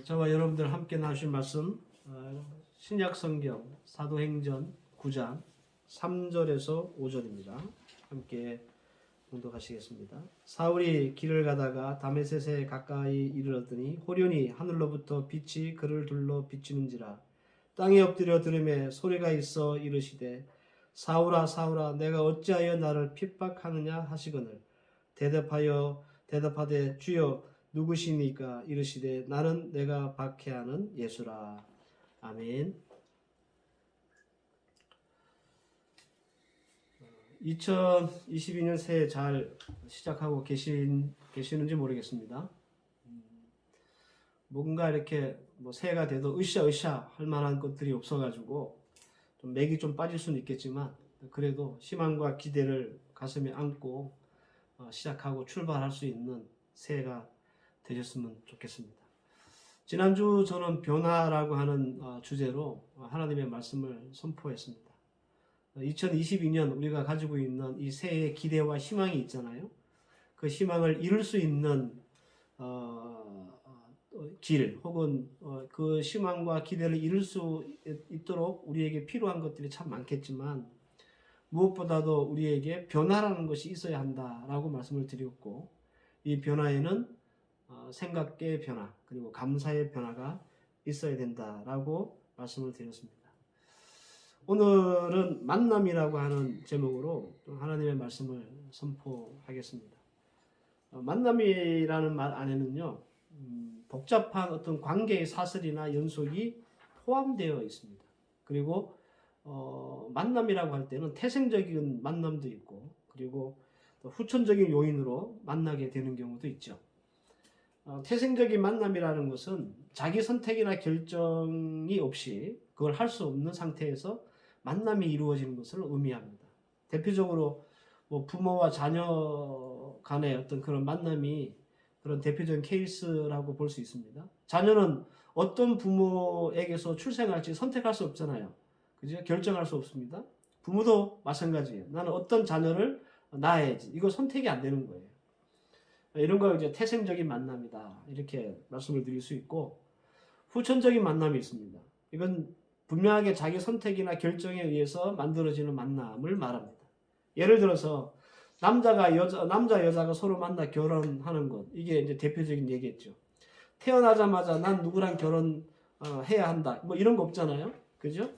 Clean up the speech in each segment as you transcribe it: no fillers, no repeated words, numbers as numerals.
저와 여러분들 함께 나누실 말씀 신약 성경 사도행전 9장 3절에서 5절입니다. 함께 봉독하시겠습니다. 사울이 길을 가다가 다메섹에 가까이 이르렀더니 호련히 하늘로부터 빛이 그를 둘러 비치는지라. 땅에 엎드려 들으매 소리가 있어 이르시되 사울아 사울아 내가 어찌하여 나를 핍박하느냐 하시거늘 대답하되 주여 누구시니까 이르시되 나는 내가 박해하는 예수라. 아멘. 2022년 새해 잘 시작하고 계시는지 모르겠습니다. 뭔가 이렇게 새해가 돼도 으쌰으쌰 할 만한 것들이 없어가지고 좀 맥이 좀 빠질 수는 있겠지만 그래도 희망과 기대를 가슴에 안고 시작하고 출발할 수 있는 새해가 되셨으면 좋겠습니다. 지난주 저는 변화라고 하는 주제로 하나님의 말씀을 선포했습니다. 2022년 우리가 가지고 있는 이 새해의 기대와 희망이 있잖아요. 그 희망을 이룰 수 있는 길 혹은 그 희망과 기대를 이룰 수 있도록 우리에게 필요한 것들이 참 많겠지만 무엇보다도 우리에게 변화라는 것이 있어야 한다라고 말씀을 드렸고, 이 변화에는 생각의 변화 그리고 감사의 변화가 있어야 된다라고 말씀을 드렸습니다. 오늘은 만남이라고 하는 제목으로 하나님의 말씀을 선포하겠습니다. 만남이라는 말 안에는요 복잡한 어떤 관계의 사슬이나 연속이 포함되어 있습니다. 그리고 만남이라고 할 때는 태생적인 만남도 있고 그리고 후천적인 요인으로 만나게 되는 경우도 있죠. 태생적인 만남이라는 것은 자기 선택이나 결정이 없이 그걸 할 수 없는 상태에서 만남이 이루어지는 것을 의미합니다. 대표적으로 부모와 자녀 간의 어떤 그런 만남이 그런 대표적인 케이스라고 볼 수 있습니다. 자녀는 어떤 부모에게서 출생할지 선택할 수 없잖아요. 그죠? 결정할 수 없습니다. 부모도 마찬가지예요. 나는 어떤 자녀를 낳아야지. 이거 선택이 안 되는 거예요. 이런 걸 이제 태생적인 만남이다 이렇게 말씀을 드릴 수 있고, 후천적인 만남이 있습니다. 이건 분명하게 자기 선택이나 결정에 의해서 만들어지는 만남을 말합니다. 예를 들어서 남자 여자가 서로 만나 결혼하는 것, 이게 이제 대표적인 얘기겠죠. 태어나자마자 난 누구랑 결혼해야 한다 이런 거 없잖아요. 그죠?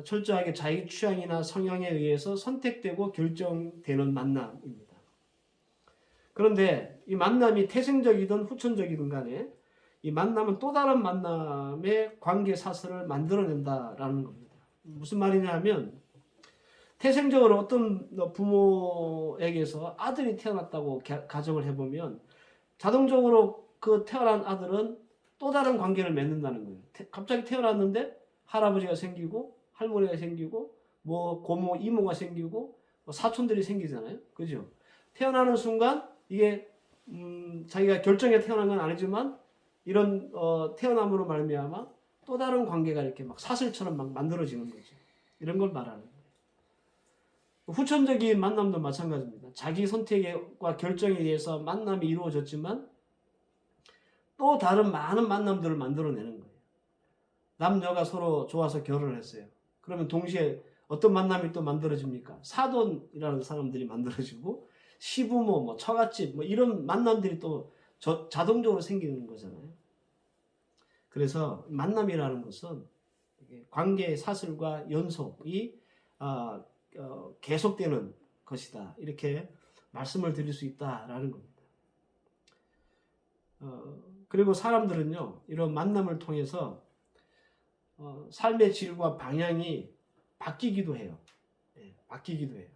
철저하게 자기 취향이나 성향에 의해서 선택되고 결정되는 만남입니다. 그런데 이 만남이 태생적이든 후천적이든 간에 이 만남은 또 다른 만남의 관계 사슬을 만들어낸다라는 겁니다. 무슨 말이냐 하면, 태생적으로 어떤 부모에게서 아들이 태어났다고 가정을 해보면 자동적으로 그 태어난 아들은 또 다른 관계를 맺는다는 거예요. 갑자기 태어났는데 할아버지가 생기고 할머니가 생기고 고모 이모가 생기고 사촌들이 생기잖아요. 그죠? 태어나는 순간 이게 자기가 결정해 태어난 건 아니지만 이런 태어남으로 말미암아 또 다른 관계가 이렇게 막 사슬처럼 막 만들어지는 거죠. 이런 걸 말하는 거예요. 후천적인 만남도 마찬가지입니다. 자기 선택과 결정에 의해서 만남이 이루어졌지만 또 다른 많은 만남들을 만들어내는 거예요. 남녀가 서로 좋아서 결혼을 했어요. 그러면 동시에 어떤 만남이 또 만들어집니까? 사돈이라는 사람들이 만들어지고 시부모, 처갓집 이런 만남들이 또 자동적으로 생기는 거잖아요. 그래서 만남이라는 것은 관계의 사슬과 연속이 계속되는 것이다 이렇게 말씀을 드릴 수 있다라는 겁니다. 그리고 사람들은요 이런 만남을 통해서 삶의 질과 방향이 바뀌기도 해요. 바뀌기도 해요.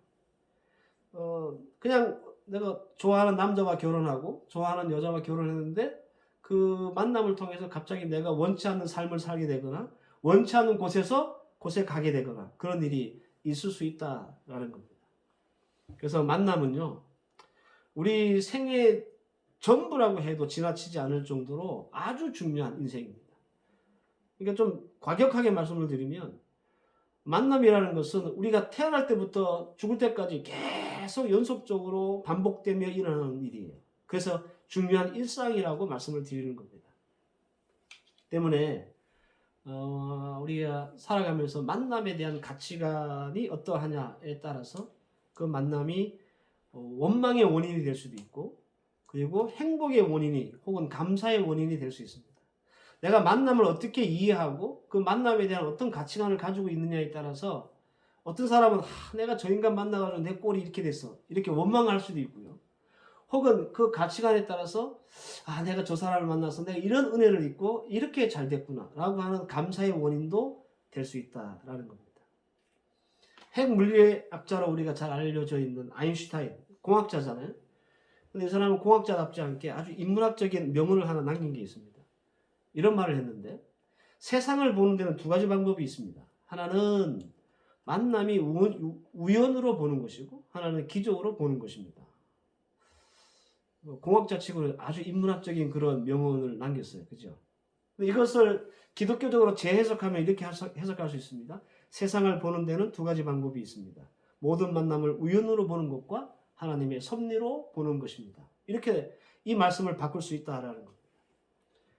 그냥 내가 좋아하는 남자와 결혼하고 좋아하는 여자와 결혼했는데 그 만남을 통해서 갑자기 내가 원치 않는 삶을 살게 되거나 원치 않는 곳에 가게 되거나 그런 일이 있을 수 있다라는 겁니다. 그래서 만남은요 우리 생애 전부라고 해도 지나치지 않을 정도로 아주 중요한 인생입니다. 그러니까 좀 과격하게 말씀을 드리면, 만남이라는 것은 우리가 태어날 때부터 죽을 때까지 계속 연속적으로 반복되며 일어나는 일이에요. 그래서 중요한 일상이라고 말씀을 드리는 겁니다. 때문에 우리가 살아가면서 만남에 대한 가치관이 어떠하냐에 따라서 그 만남이 원망의 원인이 될 수도 있고, 그리고 행복의 원인이 혹은 감사의 원인이 될 수 있습니다. 내가 만남을 어떻게 이해하고 그 만남에 대한 어떤 가치관을 가지고 있느냐에 따라서 어떤 사람은 내가 저 인간 만나가지고 내 꼴이 이렇게 됐어, 이렇게 원망할 수도 있고요. 혹은 그 가치관에 따라서 내가 저 사람을 만나서 내가 이런 은혜를 입고 이렇게 잘 됐구나 라고 하는 감사의 원인도 될 수 있다라는 겁니다. 핵물리학자로 우리가 잘 알려져 있는 아인슈타인, 공학자잖아요. 근데 이 사람은 공학자답지 않게 아주 인문학적인 명언을 하나 남긴 게 있습니다. 이런 말을 했는데, 세상을 보는 데는 두 가지 방법이 있습니다. 하나는 만남이 우연으로 보는 것이고, 하나는 기적으로 보는 것입니다. 공학자 치고는 아주 인문학적인 그런 명언을 남겼어요. 그죠? 이것을 기독교적으로 재해석하면 이렇게 해석할 수 있습니다. 세상을 보는 데는 두 가지 방법이 있습니다. 모든 만남을 우연으로 보는 것과 하나님의 섭리로 보는 것입니다. 이렇게 이 말씀을 바꿀 수 있다라는 겁니다.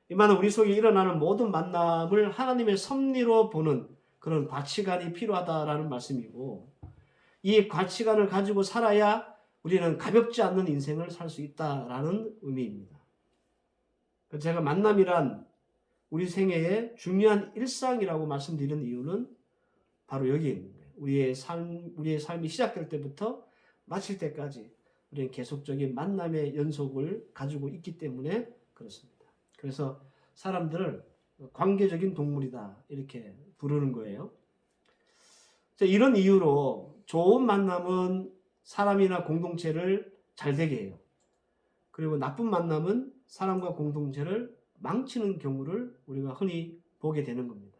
이 말은 우리 속에 일어나는 모든 만남을 하나님의 섭리로 보는 그런 가치관이 필요하다라는 말씀이고, 이 가치관을 가지고 살아야 우리는 가볍지 않는 인생을 살 수 있다라는 의미입니다. 제가 만남이란 우리 생애의 중요한 일상이라고 말씀드리는 이유는 바로 여기에 있는 거예요. 우리의 삶이 시작될 때부터 마칠 때까지 우리는 계속적인 만남의 연속을 가지고 있기 때문에 그렇습니다. 그래서 사람들을 관계적인 동물이다 이렇게 부르는 거예요. 이런 이유로 좋은 만남은 사람이나 공동체를 잘 되게 해요. 그리고 나쁜 만남은 사람과 공동체를 망치는 경우를 우리가 흔히 보게 되는 겁니다.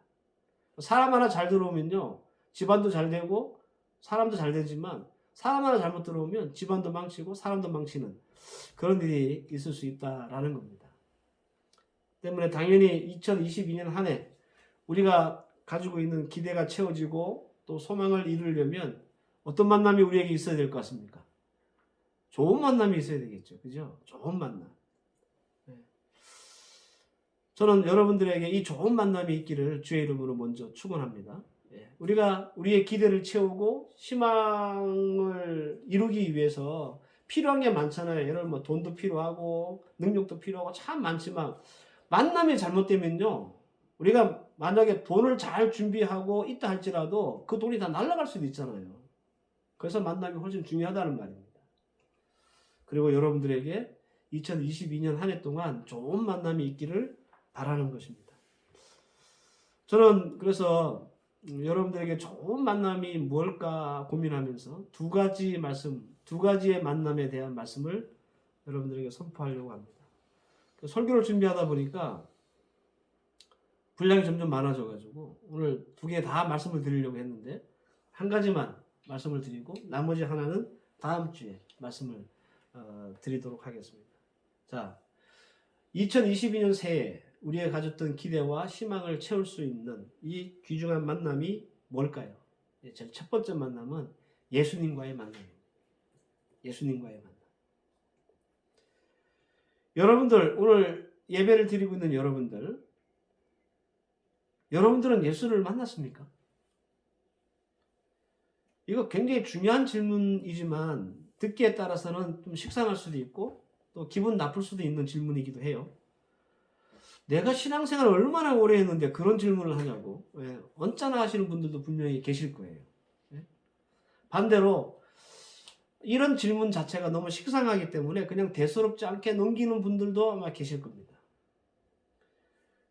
사람 하나 잘 들어오면요, 집안도 잘 되고 사람도 잘 되지만, 사람 하나 잘못 들어오면 집안도 망치고 사람도 망치는 그런 일이 있을 수 있다라는 겁니다. 때문에 당연히 2022년 한 해 우리가 가지고 있는 기대가 채워지고 또 소망을 이루려면 어떤 만남이 우리에게 있어야 될 것 같습니까? 좋은 만남이 있어야 되겠죠. 그죠? 좋은 만남. 저는 여러분들에게 이 좋은 만남이 있기를 주의 이름으로 먼저 축원합니다. 우리가 우리의 기대를 채우고 희망을 이루기 위해서 필요한 게 많잖아요. 예를 들면 돈도 필요하고 능력도 필요하고 참 많지만, 만남이 잘못되면요, 우리가 만약에 돈을 잘 준비하고 있다 할지라도 그 돈이 다 날아갈 수도 있잖아요. 그래서 만남이 훨씬 중요하다는 말입니다. 그리고 여러분들에게 2022년 한 해 동안 좋은 만남이 있기를 바라는 것입니다. 저는 그래서 여러분들에게 좋은 만남이 뭘까 고민하면서 두 가지의 만남에 대한 말씀을 여러분들에게 선포하려고 합니다. 설교를 준비하다 보니까 분량이 점점 많아져가지고 오늘 두 개 다 말씀을 드리려고 했는데, 한 가지만 말씀을 드리고 나머지 하나는 다음 주에 말씀을 드리도록 하겠습니다. 자, 2022년 새해 우리가 가졌던 기대와 희망을 채울 수 있는 이 귀중한 만남이 뭘까요? 제일 첫 번째 만남은 예수님과의 만남입니다. 예수님과의 만남. 여러분들, 오늘 예배를 드리고 있는 여러분들은 예수를 만났습니까? 이거 굉장히 중요한 질문이지만 듣기에 따라서는 좀 식상할 수도 있고 또 기분 나쁠 수도 있는 질문이기도 해요. 내가 신앙생활을 얼마나 오래 했는데 그런 질문을 하냐고 언짢아 하시는 분들도 분명히 계실 거예요. 반대로 이런 질문 자체가 너무 식상하기 때문에 그냥 대수롭지 않게 넘기는 분들도 아마 계실 겁니다.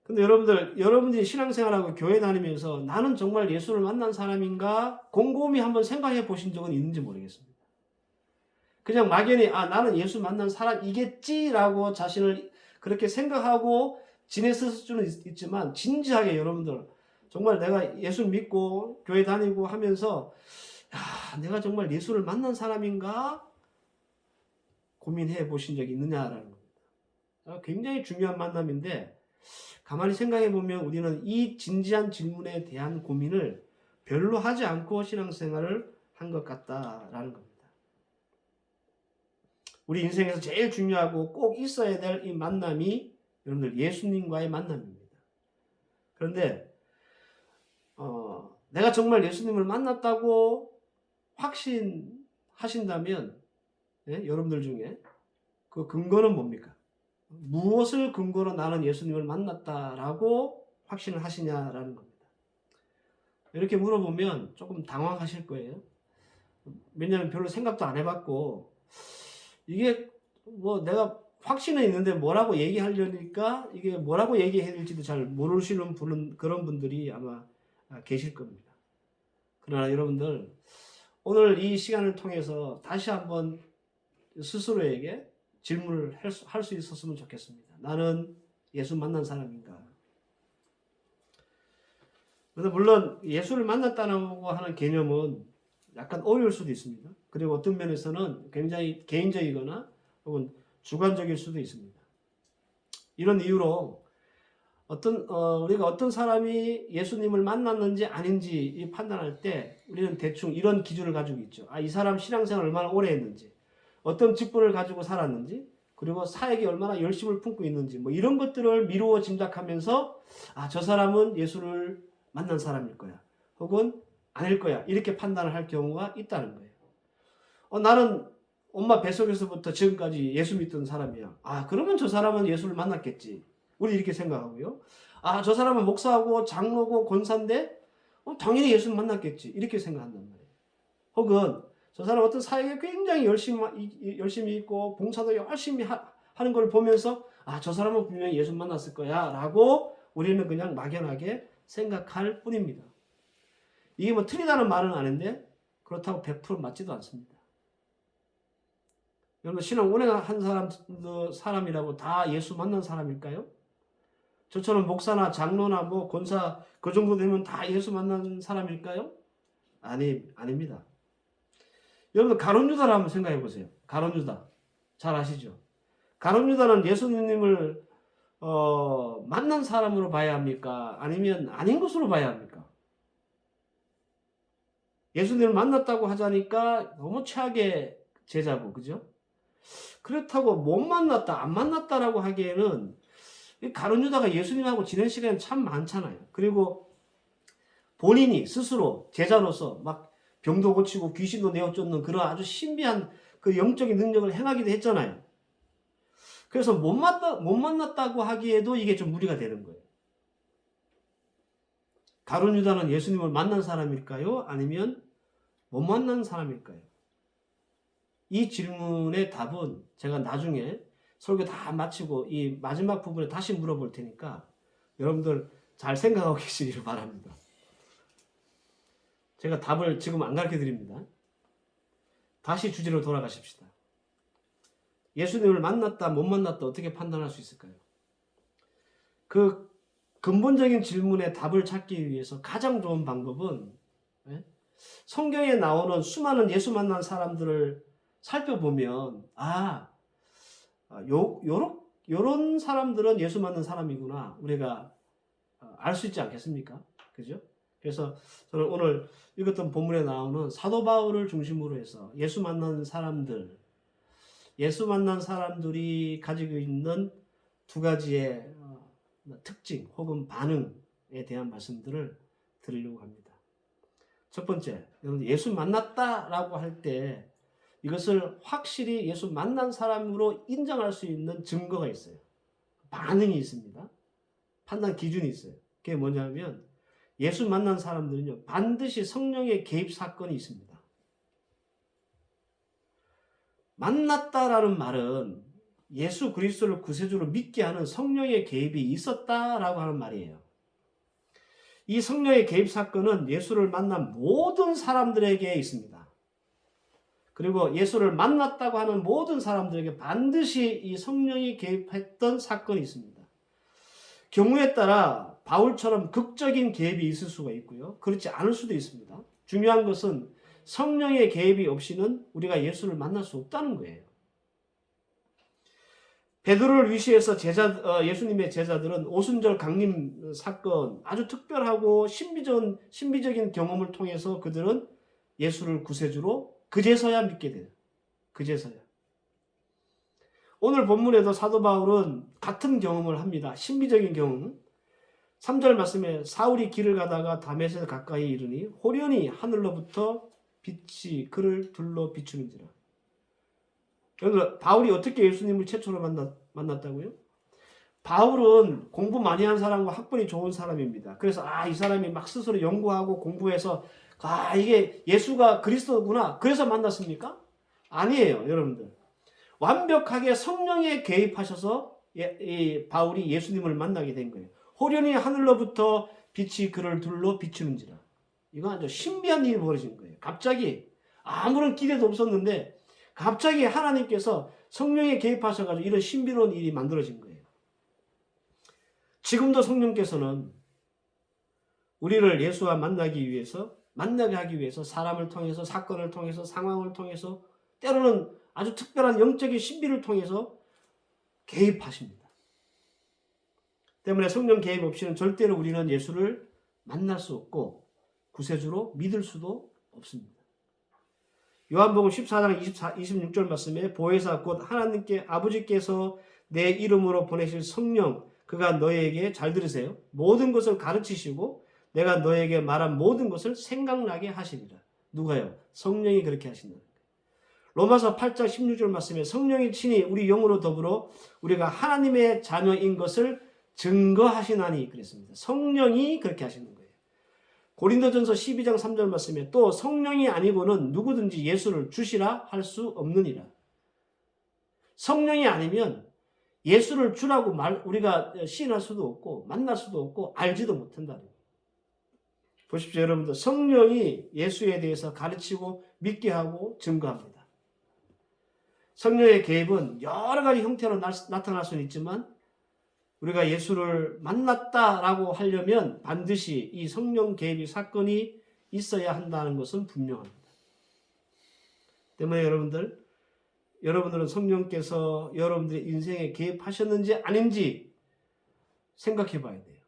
근데 여러분들이 신앙생활하고 교회 다니면서 나는 정말 예수를 만난 사람인가 곰곰이 한번 생각해 보신 적은 있는지 모르겠습니다. 그냥 막연히 나는 예수 만난 사람이겠지라고 자신을 그렇게 생각하고 지냈을 수는 있지만, 진지하게 여러분들 정말 내가 예수 믿고 교회 다니고 하면서 내가 정말 예수를 만난 사람인가 고민해 보신 적이 있느냐라는 겁니다. 굉장히 중요한 만남인데 가만히 생각해 보면 우리는 이 진지한 질문에 대한 고민을 별로 하지 않고 신앙생활을 한 것 같다라는 겁니다. 우리 인생에서 제일 중요하고 꼭 있어야 될 이 만남이 여러분들 예수님과의 만남입니다. 그런데 내가 정말 예수님을 만났다고 확신하신다면 여러분들 중에 그 근거는 뭡니까? 무엇을 근거로 나는 예수님을 만났다라고 확신을 하시냐라는 겁니다. 이렇게 물어보면 조금 당황하실 거예요. 왜냐하면 별로 생각도 안 해봤고 이게 뭐 내가 확신은 있는데 뭐라고 얘기하려니까 이게 뭐라고 얘기해야 될지도 잘 모르시는 그런 분들이 아마 계실 겁니다. 그러나 여러분들 오늘 이 시간을 통해서 다시 한번 스스로에게 질문을 할 수 있었으면 좋겠습니다. 나는 예수 만난 사람인가? 그런데 물론 예수를 만났다고 하는 개념은 약간 어려울 수도 있습니다. 그리고 어떤 면에서는 굉장히 개인적이거나 혹은 주관적일 수도 있습니다. 이런 이유로 우리가 어떤 사람이 예수님을 만났는지 아닌지 판단할 때 우리는 대충 이런 기준을 가지고 있죠. 이 사람 신앙생활 얼마나 오래 했는지, 어떤 직분을 가지고 살았는지, 그리고 사역에 얼마나 열심을 품고 있는지, 뭐 이런 것들을 미루어 짐작하면서 저 사람은 예수를 만난 사람일 거야. 혹은 아닐 거야. 이렇게 판단을 할 경우가 있다는 거예요. 나는 엄마 뱃속에서부터 지금까지 예수 믿던 사람이야. 그러면 저 사람은 예수를 만났겠지. 우리 이렇게 생각하고요. 저 사람은 목사하고 장로고 권사인데 당연히 예수를 만났겠지. 이렇게 생각한단 말이에요. 혹은 저 사람 어떤 사역에 굉장히 열심히 있고 봉사도 열심히 하는 걸 보면서 저 사람은 분명히 예수 만났을 거야 라고 우리는 그냥 막연하게 생각할 뿐입니다. 이게 뭐 틀리다는 말은 아닌데 그렇다고 100% 맞지도 않습니다. 여러분 신앙 오래 한 사람이라고 다 예수 만난 사람일까요? 저처럼 목사나 장로나 뭐 권사 그 정도 되면 다 예수 만난 사람일까요? 아닙니다. 여러분 가룟 유다를 한번 생각해 보세요. 가룟 유다 잘 아시죠? 가룟 유다는 예수님을 만난 사람으로 봐야 합니까? 아니면 아닌 것으로 봐야 합니까? 예수님을 만났다고 하자니까 너무 최악의 제자고, 그죠? 그렇다고 못 만났다, 안 만났다라고 하기에는 가룟 유다가 예수님하고 지낸 시간이 참 많잖아요. 그리고 본인이 스스로 제자로서 막 병도 고치고 귀신도 내어쫓는 그런 아주 신비한 그 영적인 능력을 행하기도 했잖아요. 그래서 못 만났다고 하기에도 이게 좀 무리가 되는 거예요. 가룟 유다는 예수님을 만난 사람일까요? 아니면 못 만난 사람일까요? 이 질문의 답은 제가 나중에 설교 다 마치고 이 마지막 부분에 다시 물어볼 테니까 여러분들 잘 생각하고 계시기를 바랍니다. 제가 답을 지금 안 가르쳐 드립니다. 다시 주제로 돌아가십시다. 예수님을 만났다 못 만났다 어떻게 판단할 수 있을까요? 그 근본적인 질문에 답을 찾기 위해서 가장 좋은 방법은 성경에 나오는 수많은 예수 만난 사람들을 살펴보면 요런 사람들은 예수 만난 사람이구나 우리가 알 수 있지 않겠습니까? 그죠? 그래서 저는 오늘 읽었던 본문에 나오는 사도 바울을 중심으로 해서 예수 만난 사람들이 가지고 있는 두 가지의 특징 혹은 반응에 대한 말씀들을 드리려고 합니다. 첫 번째, 여러분 예수 만났다라고 할 때 이것을 확실히 예수 만난 사람으로 인정할 수 있는 증거가 있어요. 반응이 있습니다. 판단 기준이 있어요. 그게 뭐냐면 예수 만난 사람들은요 반드시 성령의 개입 사건이 있습니다. 만났다라는 말은 예수 그리스도를 구세주로 믿게 하는 성령의 개입이 있었다라고 하는 말이에요. 이 성령의 개입 사건은 예수를 만난 모든 사람들에게 있습니다. 그리고 예수를 만났다고 하는 모든 사람들에게 반드시 이 성령이 개입했던 사건이 있습니다. 경우에 따라 바울처럼 극적인 개입이 있을 수가 있고요. 그렇지 않을 수도 있습니다. 중요한 것은 성령의 개입이 없이는 우리가 예수를 만날 수 없다는 거예요. 베드로를 위시해서 예수님의 제자들은 오순절 강림 사건 아주 특별하고 신비적인 경험을 통해서 그들은 예수를 구세주로 그제서야 믿게 돼요. 그제서야. 오늘 본문에도 사도 바울은 같은 경험을 합니다. 신비적인 경험. 3절 말씀에 사울이 길을 가다가 다메섹에 가까이 이르니 호련히 하늘로부터 빛이 그를 둘러 비추는지라. 여러분, 바울이 어떻게 예수님을 최초로 만났다고요? 바울은 공부 많이 한 사람과 학벌이 좋은 사람입니다. 그래서 이 사람이 막 스스로 연구하고 공부해서 이게 예수가 그리스도구나. 그래서 만났습니까? 아니에요, 여러분들. 완벽하게 성령에 개입하셔서 바울이 예수님을 만나게 된 거예요. 호련히 하늘로부터 빛이 그를 둘러 비추는지라. 이거 아주 신비한 일이 벌어진 거예요. 갑자기 아무런 기대도 없었는데 갑자기 하나님께서 성령에 개입하셔가지고 이런 신비로운 일이 만들어진 거예요. 지금도 성령께서는 우리를 예수와 만나게 하기 위해서 사람을 통해서, 사건을 통해서, 상황을 통해서, 때로는 아주 특별한 영적인 신비를 통해서 개입하십니다. 때문에 성령 개입 없이는 절대로 우리는 예수를 만날 수 없고 구세주로 믿을 수도 없습니다. 요한복음 14장 26절 말씀에 보혜사 곧 하나님께 아버지께서 내 이름으로 보내실 성령 그가 너에게, 잘 들으세요, 모든 것을 가르치시고 내가 너에게 말한 모든 것을 생각나게 하시리라. 누가요? 성령이 그렇게 하신다. 로마서 8장 16절 말씀에 성령이 친히 우리 영으로 더불어 우리가 하나님의 자녀인 것을 증거하시나니 그랬습니다. 성령이 그렇게 하시는 거예요. 고린도전서 12장 3절 말씀에 또 성령이 아니고는 누구든지 예수를 주시라 할 수 없느니라. 성령이 아니면 예수를 주라고 우리가 시인할 수도 없고 만날 수도 없고 알지도 못한다는 거예요. 보십시오, 여러분들. 성령이 예수에 대해서 가르치고 믿게 하고 증거합니다. 성령의 개입은 여러 가지 형태로 나타날 수는 있지만 우리가 예수를 만났다라고 하려면 반드시 이 성령 개입의 사건이 있어야 한다는 것은 분명합니다. 때문에 여러분들은 성령께서 여러분들의 인생에 개입하셨는지 아닌지 생각해 봐야 돼요.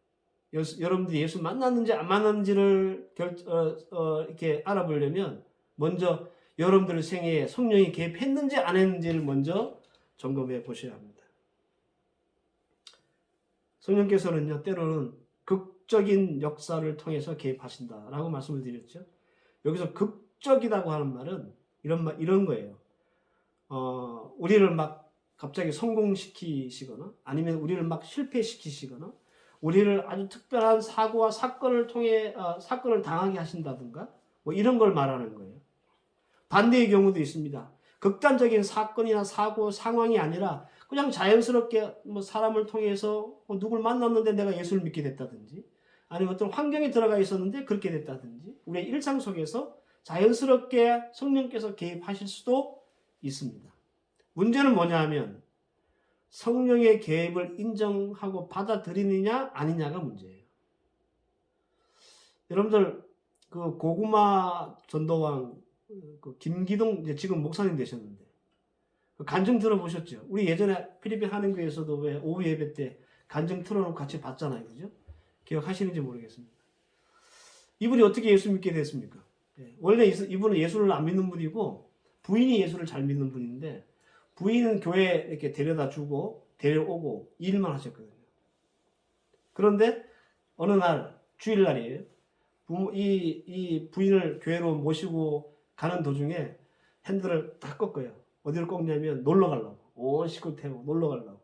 여러분들이 예수 만났는지 안 만났는지를 이렇게 알아보려면 먼저 여러분들의 생애에 성령이 개입했는지 안 했는지를 먼저 점검해 보셔야 합니다. 성령께서는요, 때로는 극적인 역사를 통해서 개입하신다라고 말씀을 드렸죠. 여기서 극적이라고 하는 말은 이런 거예요. 우리를 막 갑자기 성공시키시거나 아니면 우리를 막 실패시키시거나 우리를 아주 특별한 사고와 사건을 통해 사건을 당하게 하신다든가 뭐 이런 걸 말하는 거예요. 반대의 경우도 있습니다. 극단적인 사건이나 사고 상황이 아니라 그냥 자연스럽게 뭐 사람을 통해서 누굴 만났는데 내가 예수를 믿게 됐다든지 아니면 어떤 환경에 들어가 있었는데 그렇게 됐다든지 우리의 일상 속에서 자연스럽게 성령께서 개입하실 수도 있습니다. 문제는 뭐냐 하면 성령의 개입을 인정하고 받아들이느냐 아니냐가 문제예요. 여러분들 그 고구마 전도왕 그 김기동 이제 지금 목사님 되셨는데 간증 들어보셨죠? 우리 예전에 필리핀 한인교회에서도 왜 오후 예배 때 간증 틀어놓고 같이 봤잖아요, 그죠? 기억하시는지 모르겠습니다. 이분이 어떻게 예수 믿게 됐습니까? 원래 이분은 예수를 안 믿는 분이고 부인이 예수를 잘 믿는 분인데 부인은 교회에 이렇게 데려다 주고 데려오고 일만 하셨거든요. 그런데 어느 날 주일날이에요. 이 부인을 교회로 모시고 가는 도중에 핸들을 딱 꺾어요. 어디를 꺾냐면 놀러 가려고. 온 식구 태우고 놀러 가려고.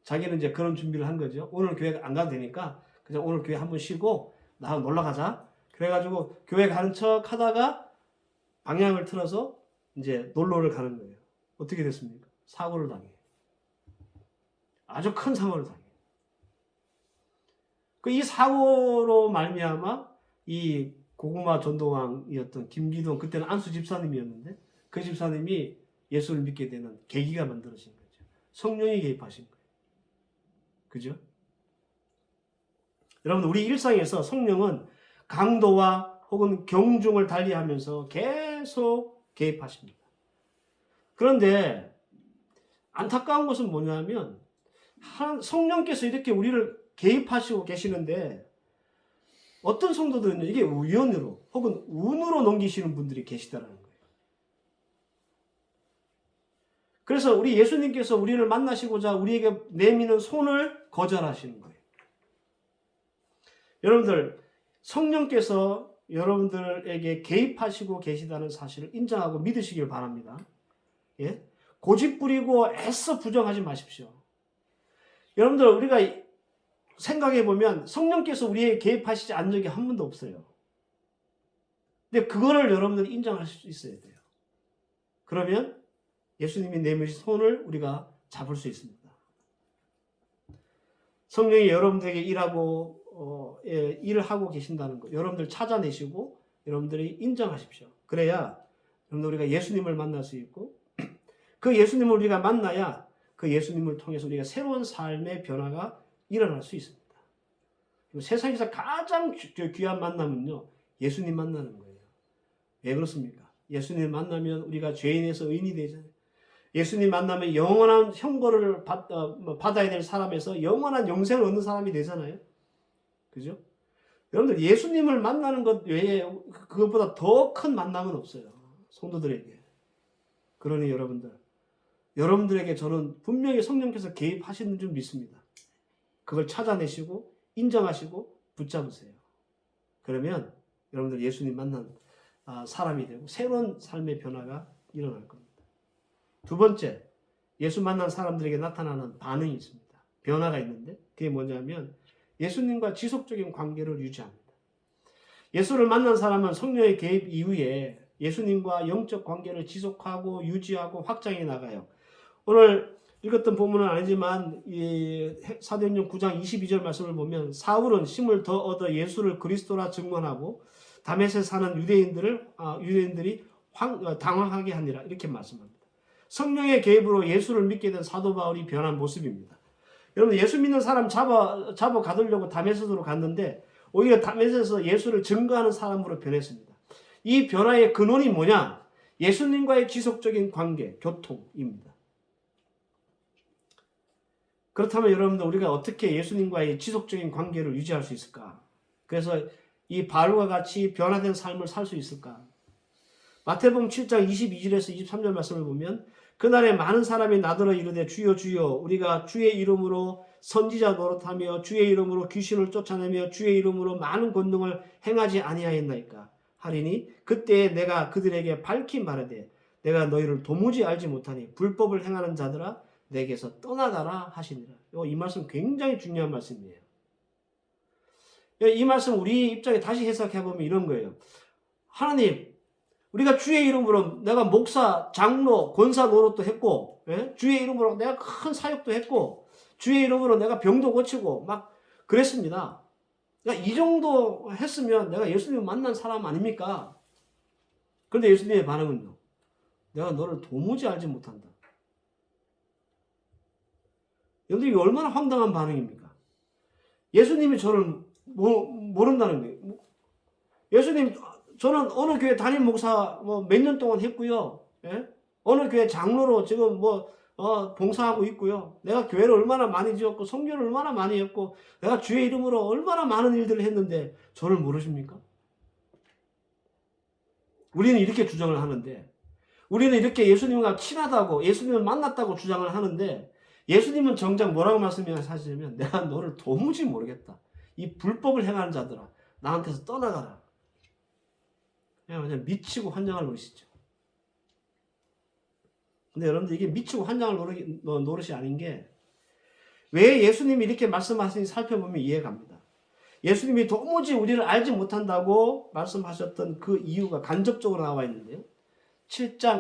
자기는 이제 그런 준비를 한 거죠. 오늘 교회 안 가도 되니까 그냥 오늘 교회 한번 쉬고 나하고 놀러 가자. 그래가지고 교회 가는 척 하다가 방향을 틀어서 이제 놀러를 가는 거예요. 어떻게 됐습니까? 사고를 당해요. 아주 큰 사고를 당해요. 이 사고로 말미암아 이 고구마 전도왕이었던 김기동, 그때는 안수 집사님이었는데 그 집사님이 예수를 믿게 되는 계기가 만들어진 거죠. 성령이 개입하신 거예요. 그죠? 여러분, 우리 일상에서 성령은 강도와 혹은 경중을 달리하면서 계속 개입하십니다. 그런데 안타까운 것은 뭐냐면 성령께서 이렇게 우리를 개입하시고 계시는데 어떤 성도들은 이게 우연으로 혹은 운으로 넘기시는 분들이 계시다는 거예요. 그래서 우리 예수님께서 우리를 만나시고자 우리에게 내미는 손을 거절하시는 거예요. 여러분들 성령께서 여러분들에게 개입하시고 계시다는 사실을 인정하고 믿으시길 바랍니다. 예? 고집 부리고 애써 부정하지 마십시오. 여러분들 우리가 생각해 보면 성령께서 우리에게 개입하시지 않은 적이 한 번도 없어요. 근데 그거를 여러분들이 인정할 수 있어야 돼요. 그러면 예수님이 내미신 손을 우리가 잡을 수 있습니다. 성령이 여러분들에게 일을 하고 계신다는 거, 여러분들 찾아내시고 여러분들이 인정하십시오. 그래야 여러분들 우리가 예수님을 만날 수 있고, 그 예수님을 우리가 만나야 그 예수님을 통해서 우리가 새로운 삶의 변화가 일어날 수 있습니다. 세상에서 가장 귀한 만남은요, 예수님 만나는 거예요. 왜 그렇습니까? 예수님 만나면 우리가 죄인에서 의인이 되잖아요. 예수님 만나면 영원한 형벌을 받아야 될 사람에서 영원한 영생을 얻는 사람이 되잖아요. 그죠? 여러분들 예수님을 만나는 것 외에 그것보다 더 큰 만남은 없어요. 성도들에게. 그러니 여러분들에게 저는 분명히 성령께서 개입하시는 줄 믿습니다. 그걸 찾아내시고 인정하시고 붙잡으세요. 그러면 여러분들 예수님 만난 사람이 되고 새로운 삶의 변화가 일어날 겁니다. 두 번째, 예수 만난 사람들에게 나타나는 반응이 있습니다. 변화가 있는데 그게 뭐냐면 예수님과 지속적인 관계를 유지합니다. 예수를 만난 사람은 성령의 개입 이후에 예수님과 영적 관계를 지속하고 유지하고 확장해 나가요. 오늘 읽었던 본문은 아니지만 사도행전 9장 22절 말씀을 보면 사울은 힘을 더 얻어 예수를 그리스도라 증언하고 다메섹에 사는 유대인들이 당황하게 하니라 이렇게 말씀합니다. 성령의 개입으로 예수를 믿게 된 사도 바울이 변한 모습입니다. 여러분 예수 믿는 사람 잡아 가두려고 다메섹으로 갔는데 오히려 다메섹에서 예수를 증거하는 사람으로 변했습니다. 이 변화의 근원이 뭐냐? 예수님과의 지속적인 관계, 교통입니다. 그렇다면 여러분들 우리가 어떻게 예수님과의 지속적인 관계를 유지할 수 있을까? 그래서 이 바울과 같이 변화된 삶을 살 수 있을까? 마태복음 7장 22절에서 23절 말씀을 보면 그날에 많은 사람이 나더러 이르되 주여 주여 우리가 주의 이름으로 선지자 노릇하며 주의 이름으로 귀신을 쫓아내며 주의 이름으로 많은 권능을 행하지 아니하였나이까 하리니 그때에 내가 그들에게 밝히 말하되 내가 너희를 도무지 알지 못하니 불법을 행하는 자들아 내게서 떠나가라 하시니라. 이 말씀 굉장히 중요한 말씀이에요. 이 말씀 우리 입장에 다시 해석해보면 이런 거예요. 하나님 우리가 주의 이름으로 내가 목사, 장로, 권사 노릇도 했고 주의 이름으로 내가 큰 사역도 했고 주의 이름으로 내가 병도 고치고 막 그랬습니다. 그러니까 이 정도 했으면 내가 예수님을 만난 사람 아닙니까? 그런데 예수님의 반응은요. 내가 너를 도무지 알지 못한다. 여러분들 이게 얼마나 황당한 반응입니까? 예수님이 저를 모른다는 거예요. 예수님 저는 어느 교회 담임 목사 몇 년 동안 했고요. 예? 어느 교회 장로로 지금 봉사하고 있고요. 내가 교회를 얼마나 많이 지었고 선교를 얼마나 많이 했고 내가 주의 이름으로 얼마나 많은 일들을 했는데 저를 모르십니까? 우리는 이렇게 주장을 하는데 우리는 이렇게 예수님과 친하다고 예수님을 만났다고 주장을 하는데 예수님은 정작 뭐라고 말씀하시냐면 내가 너를 도무지 모르겠다. 이 불법을 행하는 자들아 나한테서 떠나가라. 그냥 미치고 환장할 노릇이죠. 근데 여러분들 이게 미치고 환장할 노릇이 아닌 게 왜 예수님이 이렇게 말씀하시는지 살펴보면 이해가 갑니다. 예수님이 도무지 우리를 알지 못한다고 말씀하셨던 그 이유가 간접적으로 나와 있는데요.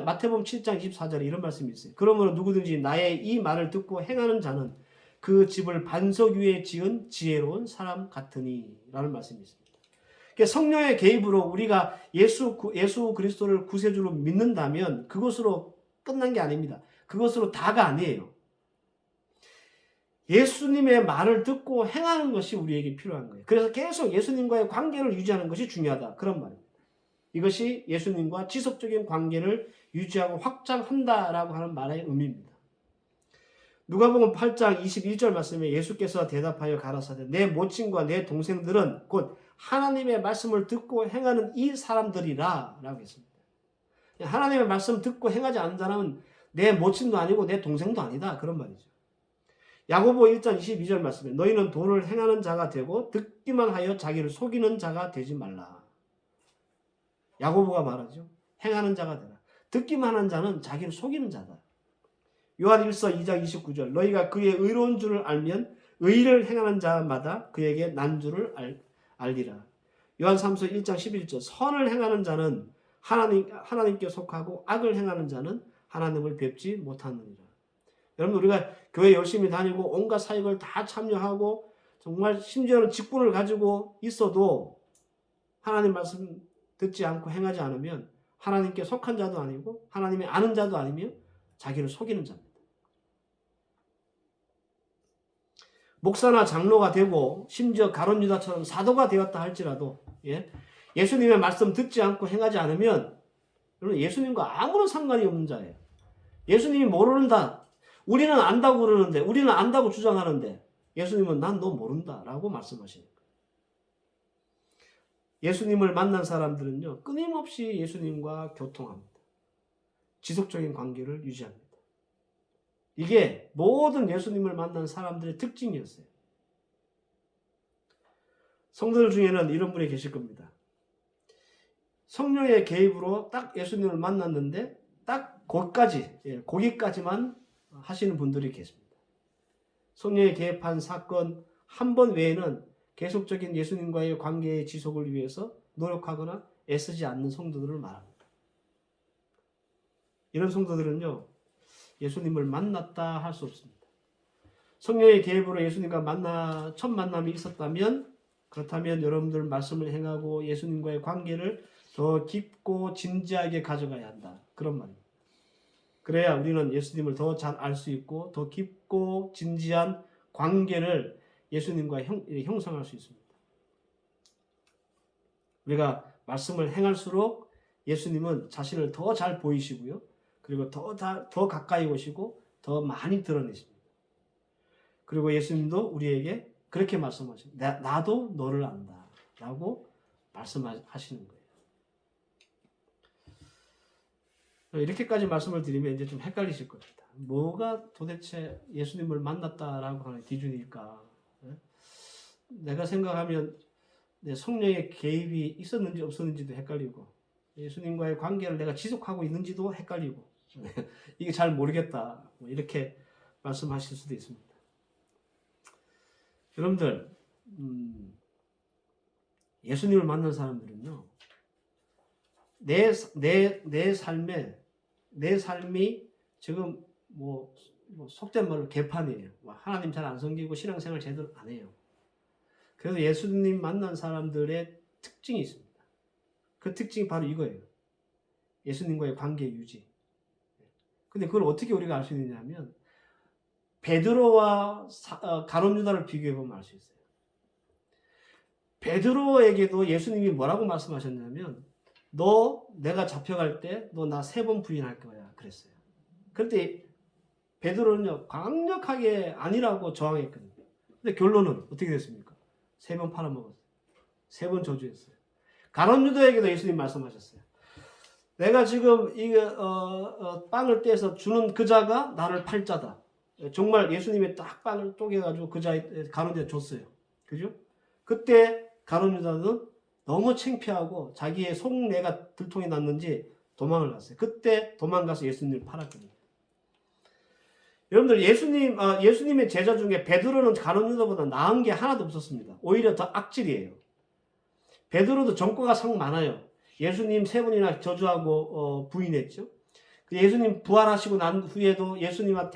마태복음 7장 24절에 이런 말씀이 있어요. 그러므로 누구든지 나의 이 말을 듣고 행하는 자는 그 집을 반석 위에 지은 지혜로운 사람 같으니 라는 말씀이 있습니다. 그러니까 성령의 개입으로 우리가 예수 그리스도를 구세주로 믿는다면 그것으로 끝난 게 아닙니다. 그것으로 다가 아니에요. 예수님의 말을 듣고 행하는 것이 우리에게 필요한 거예요. 그래서 계속 예수님과의 관계를 유지하는 것이 중요하다. 그런 말입니다. 이것이 예수님과 지속적인 관계를 유지하고 확장한다라고 하는 말의 의미입니다. 누가복음 8장 21절 말씀에 예수께서 대답하여 가라사대 내 모친과 내 동생들은 곧 하나님의 말씀을 듣고 행하는 이 사람들이라 라고 했습니다. 하나님의 말씀 듣고 행하지 않는 사람은 내 모친도 아니고 내 동생도 아니다. 그런 말이죠. 야고보 1장 22절 말씀에 너희는 도를 행하는 자가 되고 듣기만 하여 자기를 속이는 자가 되지 말라. 야고보가 말하죠. 행하는 자가 되라. 듣기만 하는 자는 자기를 속이는 자다. 요한 1서 2장 29절 너희가 그의 의로운 줄을 알면 의를 행하는 자마다 그에게 난 줄을 알리라. 요한 3서 1장 11절 선을 행하는 자는 하나님께 속하고 악을 행하는 자는 하나님을 뵙지 못하느니라. 여러분 우리가 교회 열심히 다니고 온갖 사역을 다 참여하고 정말 심지어는 직분을 가지고 있어도 하나님 말씀 듣지 않고 행하지 않으면 하나님께 속한 자도 아니고 하나님의 아는 자도 아니며 자기를 속이는 자입니다. 목사나 장로가 되고 심지어 가룟 유다처럼 사도가 되었다 할지라도 예수님의 말씀 듣지 않고 행하지 않으면 여러분 예수님과 아무런 상관이 없는 자예요. 예수님이 모른다. 우리는 안다고 그러는데 우리는 안다고 주장하는데 예수님은 난 너 모른다라고 말씀하시는 거예요. 예수님을 만난 사람들은요. 끊임없이 예수님과 교통합니다. 지속적인 관계를 유지합니다. 이게 모든 예수님을 만난 사람들의 특징이었어요. 성도들 중에는 이런 분이 계실 겁니다. 성령의 개입으로 딱 예수님을 만났는데 딱 거기까지만 하시는 분들이 계십니다. 성령의 개입한 사건 한 번 외에는 계속적인 예수님과의 관계의 지속을 위해서 노력하거나 애쓰지 않는 성도들을 말합니다. 이런 성도들은요. 예수님을 만났다 할 수 없습니다. 성령의 개입으로 예수님과 첫 만남이 있었다면 그렇다면 여러분들 말씀을 행하고 예수님과의 관계를 더 깊고 진지하게 가져가야 한다. 그런 말입니다. 그래야 우리는 예수님을 더 잘 알 수 있고 더 깊고 진지한 관계를 예수님과 형성할 수 있습니다. 우리가 말씀을 행할수록 예수님은 자신을 더 잘 보이시고요. 그리고 더 가까이 오시고 더 많이 드러내십니다. 그리고 예수님도 우리에게 그렇게 말씀하십니다. 나도 너를 안다 라고 말씀하시는 거예요. 이렇게까지 말씀을 드리면 이제 좀 헷갈리실 겁니다. 뭐가 도대체 예수님을 만났다라고 하는 기준일까? 내가 생각하면 성령의 개입이 있었는지 없었는지도 헷갈리고 예수님과의 관계를 내가 지속하고 있는지도 헷갈리고 이게 잘 모르겠다. 이렇게 말씀하실 수도 있습니다. 여러분들 예수님을 만난 사람들은요. 내 삶이 지금 속된 말로 개판이에요. 하나님 잘 안 섬기고 신앙생활 제대로 안 해요. 그래서 예수님 만난 사람들의 특징이 있습니다. 그 특징이 바로 이거예요. 예수님과의 관계 유지. 근데 그걸 어떻게 우리가 알 수 있느냐면 베드로와 가룟 유다를 비교해 보면 알 수 있어요. 베드로에게도 예수님이 뭐라고 말씀하셨냐면 내가 잡혀갈 때 너 나 3번 부인할 거야 그랬어요. 그런데 베드로는요 강력하게 아니라고 저항했거든요. 근데 결론은 어떻게 됐습니까? 3번 팔아먹었어요. 3번 저주했어요. 가룟 유다에게도 예수님 말씀하셨어요. 내가 지금 빵을 떼서 주는 그 자가 나를 팔 자다. 정말 예수님이 딱 빵을 쪼개가지고 그 자에 가룟 유다에 줬어요. 그죠? 그때 가룟 유다는 너무 창피하고 자기의 속내가 들통이 났는지 도망을 갔어요. 그때 도망가서 예수님을 팔았거든요. 여러분들 예수님의 제자 중에 베드로는 가룟 유다보다 나은 게 하나도 없었습니다. 오히려 더 악질이에요. 베드로도 전과가 상 많아요. 예수님 3번이나 저주하고 부인했죠. 예수님 부활하시고 난 후에도 예수님하고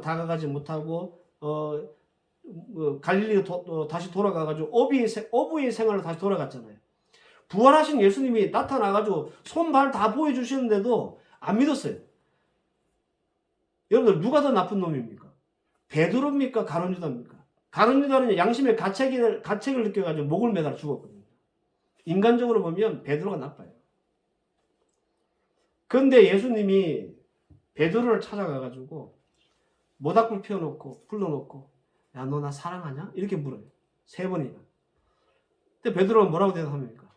다가가지 못하고 갈릴리로 다시 돌아가가지고 어부의 생활로 다시 돌아갔잖아요. 부활하신 예수님이 나타나가지고 손, 발 다 보여주시는데도 안 믿었어요. 여러분들 누가 더 나쁜 놈입니까? 베드로입니까? 가룟 유다입니까? 가룟 유다는 양심의 가책을 느껴가지고 목을 매달아 죽었거든요. 인간적으로 보면 베드로가 나빠요. 그런데 예수님이 베드로를 찾아가가지고 모닥불 피워놓고 불러놓고 야, 너 나 사랑하냐? 이렇게 물어요. 3번이나. 근데 베드로는 뭐라고 대답합니까?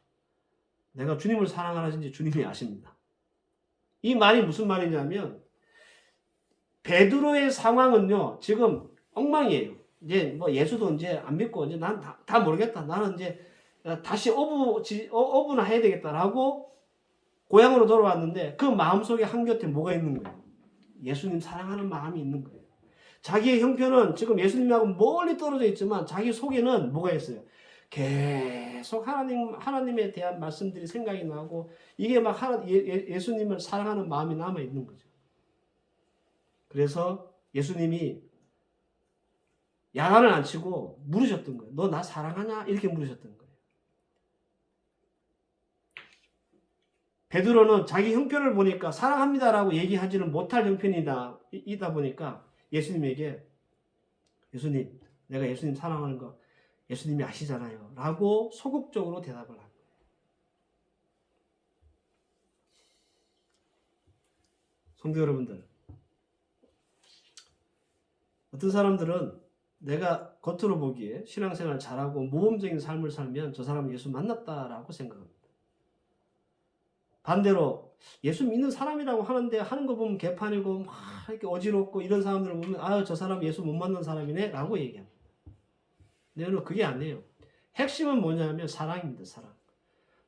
내가 주님을 사랑하는지 주님이 아십니다. 이 말이 무슨 말이냐면 베드로의 상황은요, 지금 엉망이에요. 이제 뭐 예수도 이제 안 믿고, 이제 난 다 모르겠다. 나는 이제 다시 어부나 해야 되겠다라고 고향으로 돌아왔는데 그 마음속에 한곁에 뭐가 있는 거예요? 예수님 사랑하는 마음이 있는 거예요. 자기의 형편은 지금 예수님하고 멀리 떨어져 있지만 자기 속에는 뭐가 있어요? 계속 하나님에 대한 말씀들이 생각이 나고 이게 막 예수님을 사랑하는 마음이 남아 있는 거죠. 그래서 예수님이 야단을 안 치고 물으셨던 거예요. 너 나 사랑하냐? 이렇게 물으셨던 거예요. 베드로는 자기 형편을 보니까 사랑합니다라고 얘기하지는 못할 형편이다 보니까 예수님에게 예수님, 내가 예수님 사랑하는 거 예수님이 아시잖아요. 라고 소극적으로 대답을 한 거예요. 성도 여러분들, 어떤 사람들은 내가 겉으로 보기에 신앙생활 잘하고 모범적인 삶을 살면 저 사람은 예수 만났다라고 생각합니다. 반대로 예수 믿는 사람이라고 하는데 하는 거 보면 개판이고 막 이렇게 어지럽고 이런 사람들을 보면 아유 저 사람 예수 못 만난 사람이네 라고 얘기합니다. 근데 그게 아니에요. 핵심은 뭐냐면 사랑입니다. 사랑.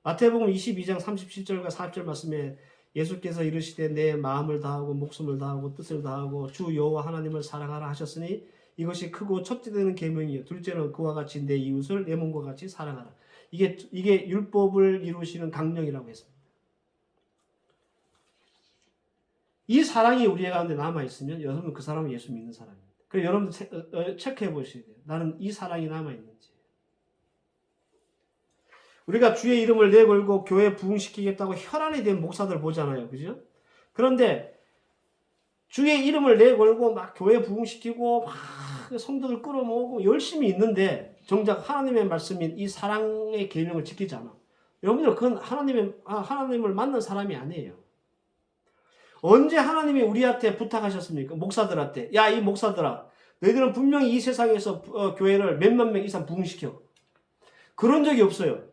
마태복음 22장 37절과 40절 말씀에 예수께서 이르시되 내 마음을 다하고 목숨을 다하고 뜻을 다하고 주 여호와 하나님을 사랑하라 하셨으니 이것이 크고 첫째 되는 계명이요 둘째는 그와 같이 내 이웃을 내 몸과 같이 사랑하라. 이게 율법을 이루시는 강령이라고 했습니다. 이 사랑이 우리 가운데 남아 있으면 여러분 그 사람은 예수 믿는 사람입니다. 그래서 여러분들 체크해 보셔야 돼요. 나는 이 사랑이 남아 있는지. 우리가 주의 이름을 내걸고 교회 부흥시키겠다고 혈안이 된 목사들 보잖아요. 그죠? 그런데 주의 이름을 내걸고 막 교회 부흥시키고 막 성도들 끌어모으고 열심히 있는데 정작 하나님의 말씀인 이 사랑의 계명을 지키지 않아. 여러분들 그건 하나님을 만난 사람이 아니에요. 언제 하나님이 우리한테 부탁하셨습니까? 목사들한테. 야, 이 목사들아. 너희들은 분명히 이 세상에서 교회를 몇만 명 이상 부흥시켜. 그런 적이 없어요.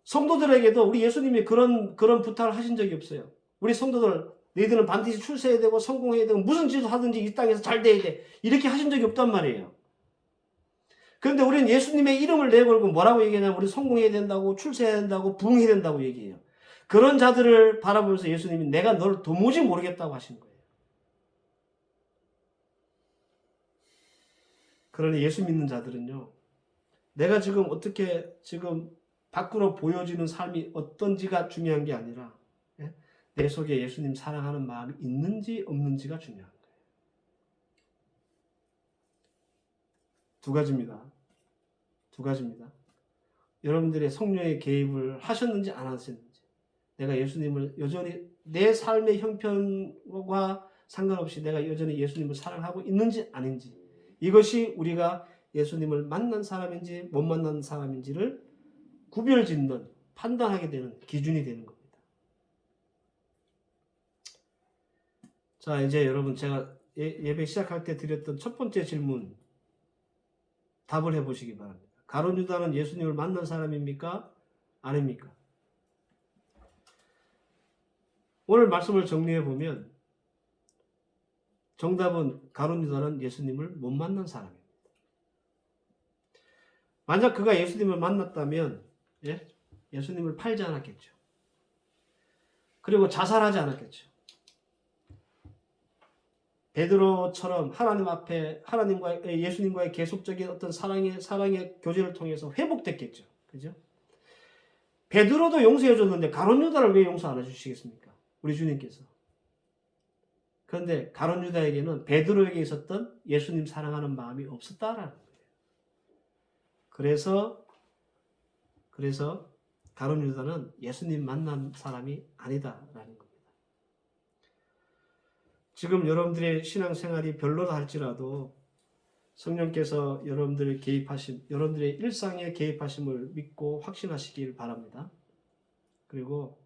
성도들에게도 우리 예수님이 그런 부탁을 하신 적이 없어요. 우리 성도들 너희들은 반드시 출세해야 되고 성공해야 되고 무슨 짓을 하든지 이 땅에서 잘 돼야 돼. 이렇게 하신 적이 없단 말이에요. 그런데 우리는 예수님의 이름을 내걸고 뭐라고 얘기하냐면 우리 성공해야 된다고 출세해야 된다고 부흥해야 된다고 얘기해요. 그런 자들을 바라보면서 예수님이 내가 너를 도무지 모르겠다고 하신 거예요. 그러나 예수 믿는 자들은요. 내가 지금 어떻게 지금 밖으로 보여지는 삶이 어떤지가 중요한 게 아니라 내 속에 예수님 사랑하는 마음이 있는지 없는지가 중요한 거예요. 두 가지입니다. 여러분들의 성령의 개입을 하셨는지 안 하셨는지 내가 예수님을 여전히 내 삶의 형편과 상관없이 내가 여전히 예수님을 사랑하고 있는지 아닌지 이것이 우리가 예수님을 만난 사람인지 못 만난 사람인지를 구별짓는 판단하게 되는 기준이 되는 겁니다. 자, 이제 여러분 제가 예배 시작할 때 드렸던 첫 번째 질문 답을 해보시기 바랍니다. 가룟 유다는 예수님을 만난 사람입니까? 아닙니까? 오늘 말씀을 정리해 보면 정답은 가룟 유다는 예수님을 못 만난 사람입니다. 만약 그가 예수님을 만났다면 예수님을 팔지 않았겠죠. 그리고 자살하지 않았겠죠. 베드로처럼 하나님 앞에 예수님과의 계속적인 어떤 사랑의 교제를 통해서 회복됐겠죠. 그죠? 베드로도 용서해 줬는데 가룟 유다를 왜 용서 안 해주시겠습니까? 우리 주님께서. 그런데 가룟 유다에게는 베드로에게 있었던 예수님 사랑하는 마음이 없었다라는 거예요. 그래서 가룟 유다는 예수님 만난 사람이 아니다라는 겁니다. 지금 여러분들의 신앙생활이 별로다 할지라도 성령께서 여러분들의 여러분들의 일상에 개입하심을 믿고 확신하시길 바랍니다. 그리고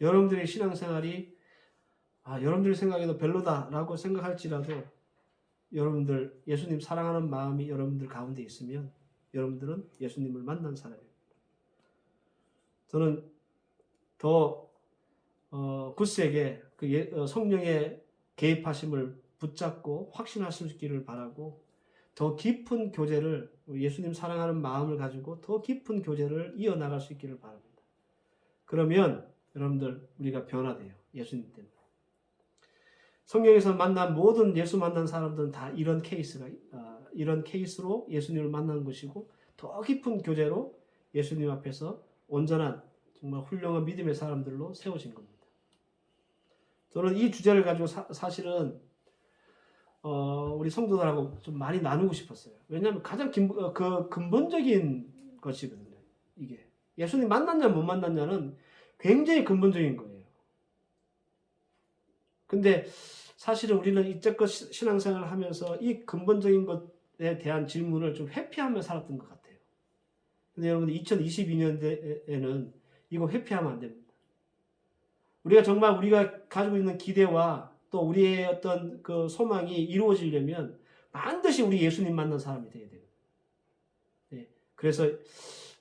여러분들의 신앙생활이 여러분들의 생각에도 별로다라고 생각할지라도 여러분들 예수님 사랑하는 마음이 여러분들 가운데 있으면 여러분들은 예수님을 만난 사람입니다. 저는 더 굳세게 성령의 개입하심을 붙잡고 확신할 수 있기를 바라고, 더 깊은 교제를, 예수님 사랑하는 마음을 가지고 더 깊은 교제를 이어나갈 수 있기를 바랍니다. 그러면 여러분들 우리가 변화돼요. 예수님 때문에. 성경에서 만난 모든 예수 만난 사람들은 다 이런 케이스로 예수님을 만난 것이고, 더 깊은 교제로 예수님 앞에서 온전한 정말 훌륭한 믿음의 사람들로 세워진 겁니다. 저는 이 주제를 가지고 사실은 우리 성도들하고 좀 많이 나누고 싶었어요. 왜냐하면 가장 근본적인 것이거든요. 이게 예수님 만났냐 못 만났냐는 굉장히 근본적인 거예요. 근데 사실은 우리는 이제껏 신앙생활을 하면서 이 근본적인 것에 대한 질문을 좀 회피하며 살았던 것 같아요. 근데 여러분 2022년에는 이거 회피하면 안 됩니다. 우리가 정말 우리가 가지고 있는 기대와 또 우리의 어떤 그 소망이 이루어지려면 반드시 우리 예수님 만난 사람이 되어야 돼요. 네. 그래서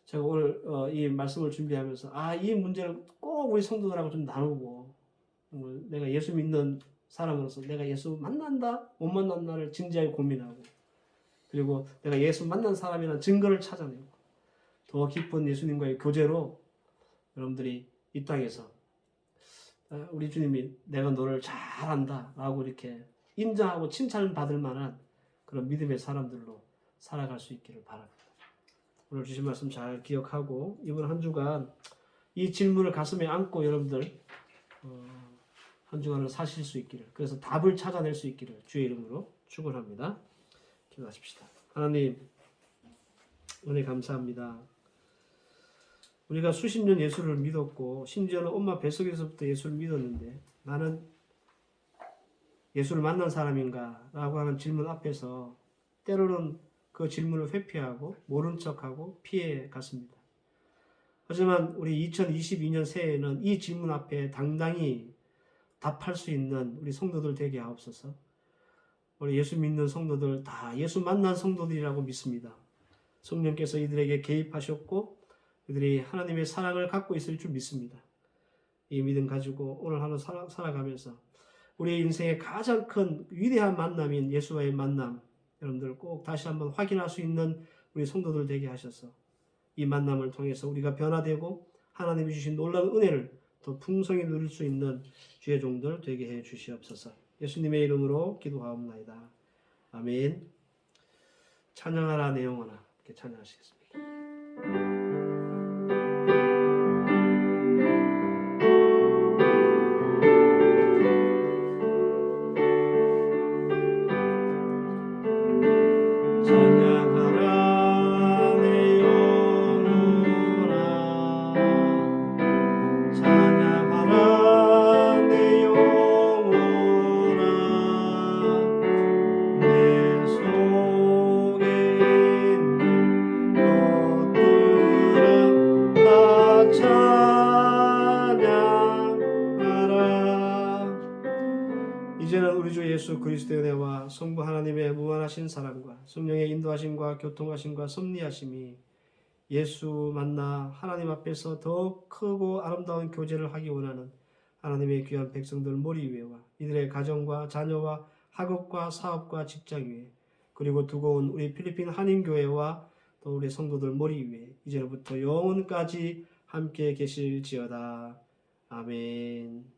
제가 오늘 이 말씀을 준비하면서 이 문제를 꼭 우리 성도들하고 좀 나누고, 내가 예수 믿는 사람으로서 내가 예수 만난다 못 만난다를 진지하게 고민하고, 그리고 내가 예수 만난 사람이라는 증거를 찾아내고 더 깊은 예수님과의 교제로 여러분들이 이 땅에서 우리 주님이 내가 너를 잘 안다 라고 이렇게 인정하고 칭찬받을 만한 그런 믿음의 사람들로 살아갈 수 있기를 바랍니다. 오늘 주신 말씀 잘 기억하고 이번 한 주간 이 질문을 가슴에 안고 여러분들 한 주간을 사실 수 있기를, 그래서 답을 찾아낼 수 있기를 주의 이름으로 축원합니다. 기도하십시다. 하나님, 은혜 감사합니다. 우리가 수십 년 예수를 믿었고 심지어는 엄마 뱃속에서부터 예수를 믿었는데 나는 예수를 만난 사람인가? 라고 하는 질문 앞에서 때로는 그 질문을 회피하고 모른 척하고 피해 갔습니다. 하지만 우리 2022년 새해에는 이 질문 앞에 당당히 답할 수 있는 우리 성도들 되게 하옵소서. 우리 예수 믿는 성도들 다 예수 만난 성도들이라고 믿습니다. 성령께서 이들에게 개입하셨고 이들이 하나님의 사랑을 갖고 있을 줄 믿습니다. 이 믿음 가지고 오늘 하루 살아가면서 우리 인생의 가장 큰 위대한 만남인 예수와의 만남, 여러분들 꼭 다시 한번 확인할 수 있는 우리 성도들 되게 하셔서 이 만남을 통해서 우리가 변화되고 하나님이 주신 놀라운 은혜를 더 풍성히 누릴 수 있는 주의 종들 되게 해 주시옵소서. 예수님의 이름으로 기도하옵나이다. 아멘. 찬양하라 내 영혼아, 이렇게 찬양하시겠습니다. 이제는 우리 주 예수 그리스도의 은혜와 성부 하나님의 무한하신 사랑과 성령의 인도하심과 교통하심과 섭리하심이 예수 만나 하나님 앞에서 더 크고 아름다운 교제를 하기 원하는 하나님의 귀한 백성들 머리 위에와 이들의 가정과 자녀와 학업과 사업과 직장 위에, 그리고 두고 온 우리 필리핀 한인교회와 또 우리 성도들 머리 위에 이제부터 영원까지 함께 계실지어다. 아멘.